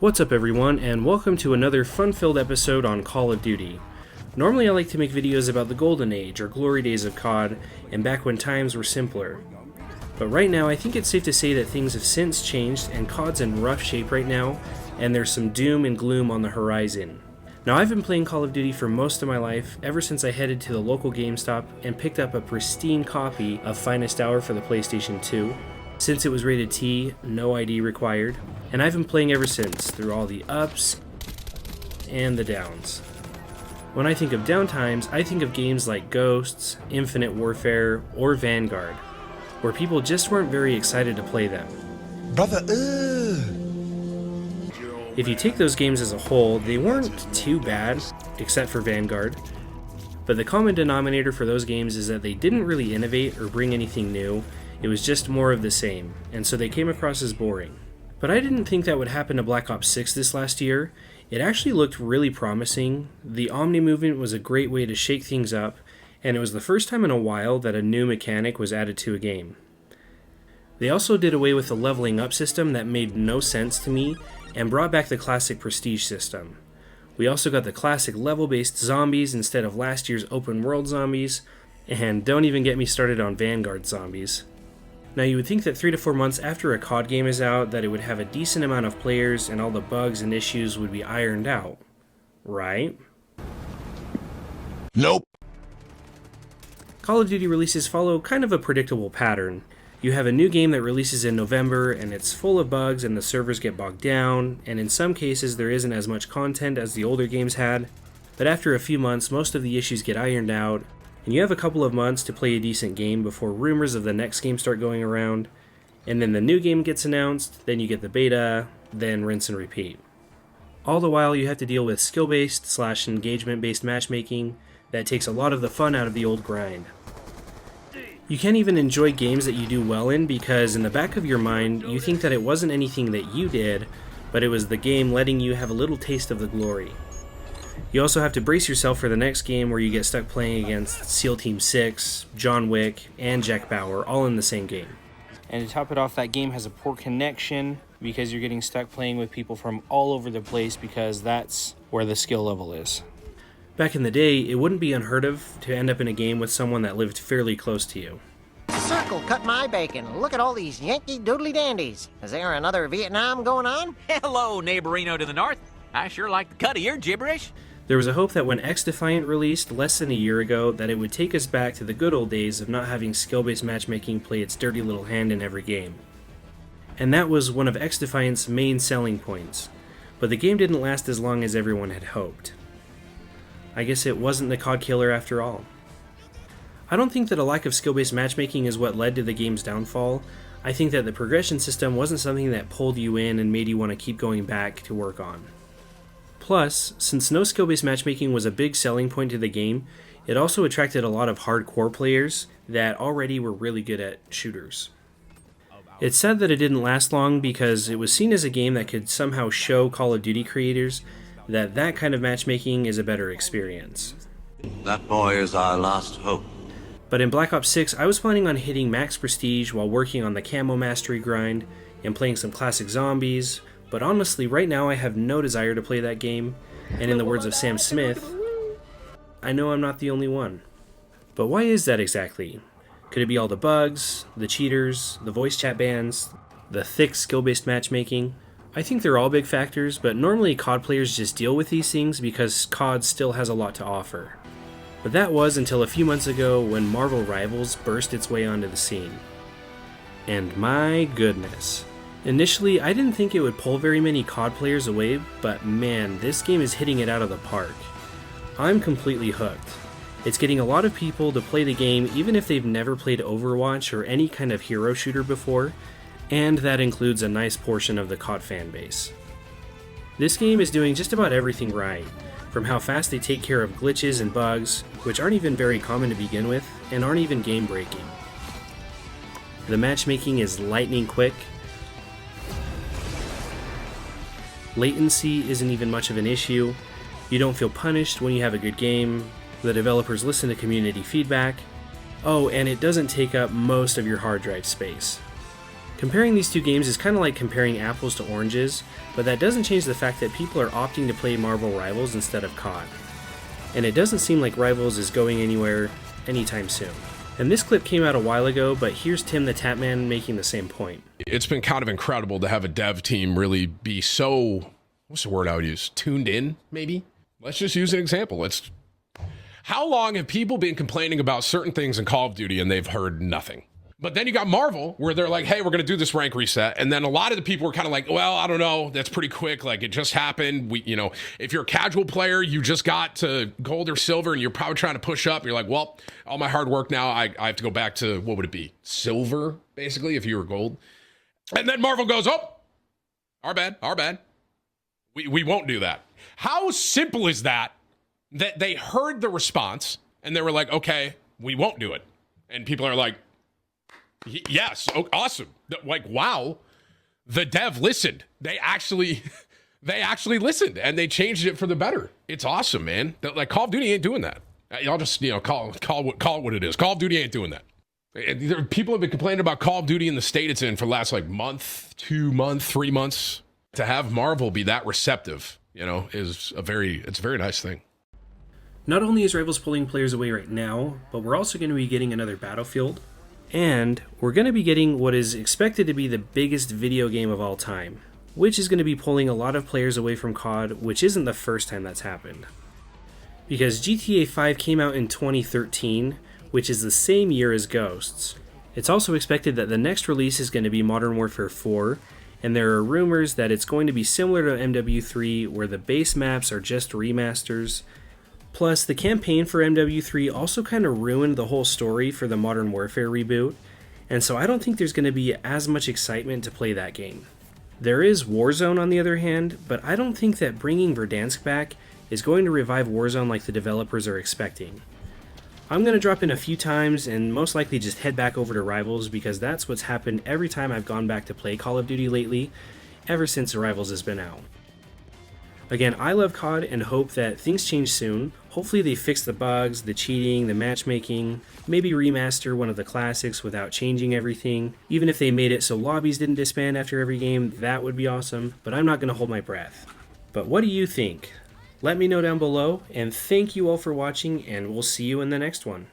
What's up everyone, and welcome to another fun-filled episode on Call of Duty. Normally I like to make videos about the golden age or glory days of COD, and back when times were simpler. But right now I think it's safe to say that things have since changed and COD's in rough shape right now, and there's some doom and gloom on the horizon. Now I've been playing Call of Duty for most of my life, ever since I headed to the local GameStop and picked up a pristine copy of Finest Hour for the PlayStation 2. Since it was rated T, no ID required, and I've been playing ever since, through all the ups and the downs. When I think of downtimes, I think of games like Ghosts, Infinite Warfare, or Vanguard, where people just weren't very excited to play them. Brother, If you take those games as a whole, they weren't too bad, except for Vanguard, but the common denominator for those games is that they didn't really innovate or bring anything new. It was just more of the same, and so they came across as boring. But I didn't think that would happen to Black Ops 6 this last year. It actually looked really promising. The Omni movement was a great way to shake things up, and it was the first time in a while that a new mechanic was added to a game. They also did away with the leveling up system that made no sense to me, and brought back the classic prestige system. We also got the classic level-based zombies instead of last year's open world zombies, and don't even get me started on Vanguard zombies. Now you would think that 3 to 4 months after a COD game is out that it would have a decent amount of players and all the bugs and issues would be ironed out, right? Nope. Call of Duty releases follow kind of a predictable pattern. You have a new game that releases in November and it's full of bugs and the servers get bogged down, and in some cases there isn't as much content as the older games had, but after a few months most of the issues get ironed out, and you have a couple of months to play a decent game before rumors of the next game start going around, and then the new game gets announced, then you get the beta, then rinse and repeat. All the while you have to deal with skill-based / engagement-based matchmaking that takes a lot of the fun out of the old grind. You can't even enjoy games that you do well in because in the back of your mind you think that it wasn't anything that you did, but it was the game letting you have a little taste of the glory. You also have to brace yourself for the next game where you get stuck playing against SEAL Team 6, John Wick, and Jack Bauer all in the same game. And to top it off, that game has a poor connection because you're getting stuck playing with people from all over the place because that's where the skill level is. Back in the day, it wouldn't be unheard of to end up in a game with someone that lived fairly close to you. Circle cut my bacon. Look at all these Yankee doodly dandies. Is there another Vietnam going on? Hello, neighborino to the north. I sure like the cut of your gibberish. There was a hope that when XDefiant released less than a year ago that it would take us back to the good old days of not having skill-based matchmaking play its dirty little hand in every game. And that was one of XDefiant's main selling points, but the game didn't last as long as everyone had hoped. I guess it wasn't the COD killer after all. I don't think that a lack of skill-based matchmaking is what led to the game's downfall. I think that the progression system wasn't something that pulled you in and made you want to keep going back to work on. Plus, since no skill-based matchmaking was a big selling point to the game, it also attracted a lot of hardcore players that already were really good at shooters. It's sad that it didn't last long because it was seen as a game that could somehow show Call of Duty creators that that kind of matchmaking is a better experience. That boy is our last hope. But in Black Ops 6, I was planning on hitting max prestige while working on the camo mastery grind and playing some classic zombies, but honestly, right now I have no desire to play that game, and in the words of Sam Smith, I know I'm not the only one. But why is that exactly? Could it be all the bugs, the cheaters, the voice chat bans, the thick skill-based matchmaking? I think they're all big factors, but normally COD players just deal with these things because COD still has a lot to offer. But that was until a few months ago when Marvel Rivals burst its way onto the scene. And my goodness. Initially, I didn't think it would pull very many COD players away, but man, this game is hitting it out of the park. I'm completely hooked. It's getting a lot of people to play the game even if they've never played Overwatch or any kind of hero shooter before, and that includes a nice portion of the COD fan base. This game is doing just about everything right, from how fast they take care of glitches and bugs, which aren't even very common to begin with, and aren't even game-breaking. The matchmaking is lightning quick. Latency isn't even much of an issue. You don't feel punished when you have a good game. The developers listen to community feedback. Oh, and it doesn't take up most of your hard drive space. Comparing these two games is kind of like comparing apples to oranges, but that doesn't change the fact that people are opting to play Marvel Rivals instead of COD. And it doesn't seem like Rivals is going anywhere anytime soon. And this clip came out a while ago, but here's Tim the Tatman making the same point. It's been kind of incredible to have a dev team really be so, what's the word I would use? Tuned in, maybe? Let's just use an example. How long have people been complaining about certain things in Call of Duty and they've heard nothing? But then you got Marvel, where they're like, hey, we're going to do this rank reset. And then a lot of the people were kind of like, well, I don't know. That's pretty quick. Like, it just happened. If you're a casual player, you just got to gold or silver, and you're probably trying to push up. You're like, well, all my hard work now, I have to go back to, what would it be? Silver, basically, if you were gold. And then Marvel goes, oh, our bad. We won't do that. How simple is that they heard the response, and they were like, okay, we won't do it. And people are like, yes, awesome. Like, wow, the dev listened. They actually listened, and they changed it for the better. It's awesome, man. Like, Call of Duty ain't doing that. I'll just, call it what it is. Call of Duty ain't doing that. People have been complaining about Call of Duty in the state it's in for the last, month, 2 months, 3 months. To have Marvel be that receptive, it's a very nice thing. Not only is Rivals pulling players away right now, but we're also going to be getting another Battlefield. And we're going to be getting what is expected to be the biggest video game of all time, which is going to be pulling a lot of players away from COD, which isn't the first time that's happened. Because GTA 5 came out in 2013, which is the same year as Ghosts. It's also expected that the next release is going to be Modern Warfare 4, and there are rumors that it's going to be similar to MW3, where the base maps are just remasters. Plus, the campaign for MW3 also kind of ruined the whole story for the Modern Warfare reboot, and so I don't think there's going to be as much excitement to play that game. There is Warzone on the other hand, but I don't think that bringing Verdansk back is going to revive Warzone like the developers are expecting. I'm going to drop in a few times and most likely just head back over to Rivals because that's what's happened every time I've gone back to play Call of Duty lately, ever since Rivals has been out. Again, I love COD and hope that things change soon. Hopefully they fix the bugs, the cheating, the matchmaking, maybe remaster one of the classics without changing everything. Even if they made it so lobbies didn't disband after every game, that would be awesome, but I'm not going to hold my breath. But what do you think? Let me know down below, and thank you all for watching, and we'll see you in the next one.